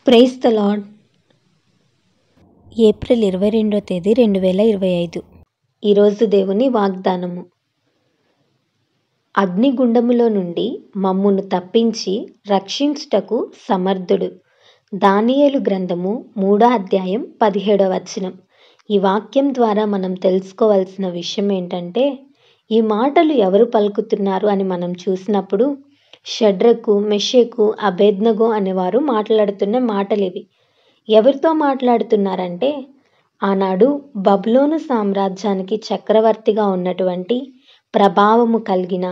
Praise the lord. April 22వ తేదీ 2025. ఈరోజు దేవుని వాగ్దానము. అగ్నిగుండములో నుండి మమ్మును తప్పించి రక్షించుటకు సమర్థుడు. దానియేలు గ్రంథము 3వ అధ్యాయం 17వ వచనం. ఈ వాక్యం ద్వారా మనం తెలుసుకోవాల్సిన విషయం ఏంటంటే, ఈ మాటలు ఎవరు పలుకుతున్నారు అని మనం చూసినప్పుడు షడ్రకు, మెషకు, అబేద్నగో అనేవారు మాట్లాడుతున్న మాటలివి. ఎవరితో మాట్లాడుతున్నారంటే, ఆనాడు బబులోను సామ్రాజ్యానికి చక్రవర్తిగా ఉన్నటువంటి ప్రభావము కలిగిన,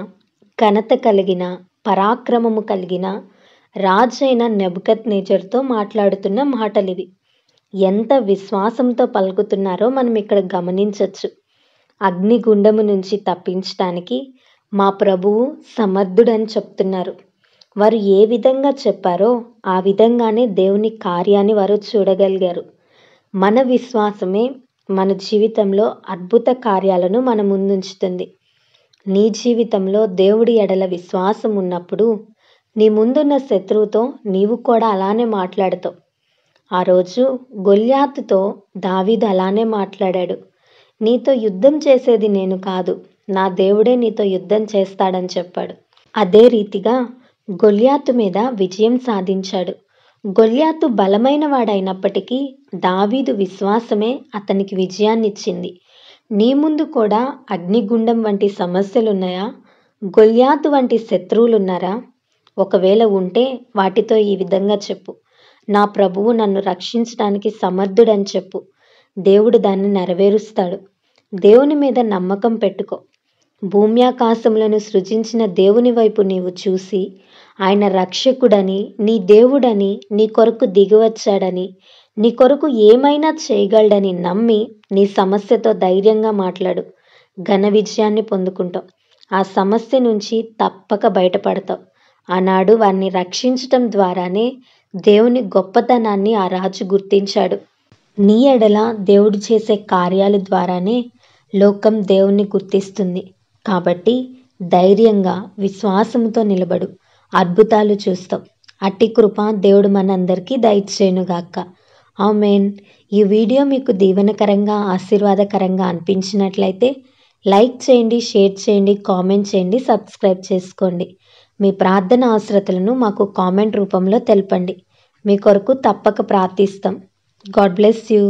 ఘనత కలిగిన, పరాక్రమము కలిగిన రాజైన నెబుకద్నెజర్తో మాట్లాడుతున్న మాటలివి. ఎంత విశ్వాసంతో పలుకుతున్నారో మనం ఇక్కడ గమనించవచ్చు. అగ్నిగుండము నుంచి తప్పించడానికి మా ప్రభువు సమర్థుడని చెప్తున్నారు. వారు ఏ విధంగా చెప్పారో ఆ విధంగానే దేవుని కార్యాన్ని వారు చూడగలిగారు. మన విశ్వాసమే మన జీవితంలో అద్భుత కార్యాలను మన ముందుంచుతుంది. నీ జీవితంలో దేవుడి ఎడల విశ్వాసం ఉన్నప్పుడు నీ ముందున్న శత్రువుతో నీవు కూడా అలానే మాట్లాడతావు. ఆ రోజు గొల్యాతుతో దావీదు అలానే మాట్లాడాడు. నీతో యుద్ధం చేసేది నేను కాదు, నా దేవుడే నీతో యుద్ధం చేస్తాడని చెప్పాడు. అదే రీతిగా గొల్యాతు మీద విజయం సాధించాడు. గొల్యాతు బలమైన వాడైనప్పటికీ దావీదు విశ్వాసమే అతనికి విజయాన్నిచ్చింది. నీ ముందు కూడా అగ్నిగుండం వంటి సమస్యలున్నాయా? గొల్యాతు వంటి శత్రువులున్నారా? ఒకవేళ ఉంటే వాటితో ఈ విధంగా చెప్పు, నా ప్రభువు నన్ను రక్షించడానికి సమర్థుడని చెప్పు. దేవుడు దాన్ని నెరవేరుస్తాడు. దేవుని మీద నమ్మకం పెట్టుకో. భూమ్యాకాశములను సృజించిన దేవుని వైపు నీవు చూసి, ఆయన రక్షకుడని, నీ దేవుడని, నీ కొరకు దిగివచ్చాడని, నీ కొరకు ఏమైనా చేయగలడని నమ్మి నీ సమస్యతో ధైర్యంగా మాట్లాడు. ఘన విజయాన్ని పొందుకుంటావు. ఆ సమస్య నుంచి తప్పక బయటపడతావు. ఆనాడు వారిని రక్షించటం ద్వారానే దేవుని గొప్పతనాన్ని ఆ రాజు గుర్తించాడు. నీ ఎడల దేవుడు చేసే కార్యాల ద్వారానే లోకం దేవుణ్ణి గుర్తిస్తుంది. కాబట్టి ధైర్యంగా విశ్వాసంతో నిలబడు. అద్భుతాలు చూస్తావు. అట్టి కృప దేవుడు మనందరికీ దయచేయునుగాక. ఆమేన్. ఈ వీడియో మీకు దీవెనకరంగా, ఆశీర్వాదకరంగా అనిపించినట్లయితే లైక్ చేయండి, షేర్ చేయండి, కామెంట్ చేయండి, సబ్స్క్రైబ్ చేసుకోండి. మీ ప్రార్థన అవసరతలను మాకు కామెంట్ రూపంలో తెలపండి. మీ కొరకు తప్పక ప్రార్థిస్తాం. God bless you.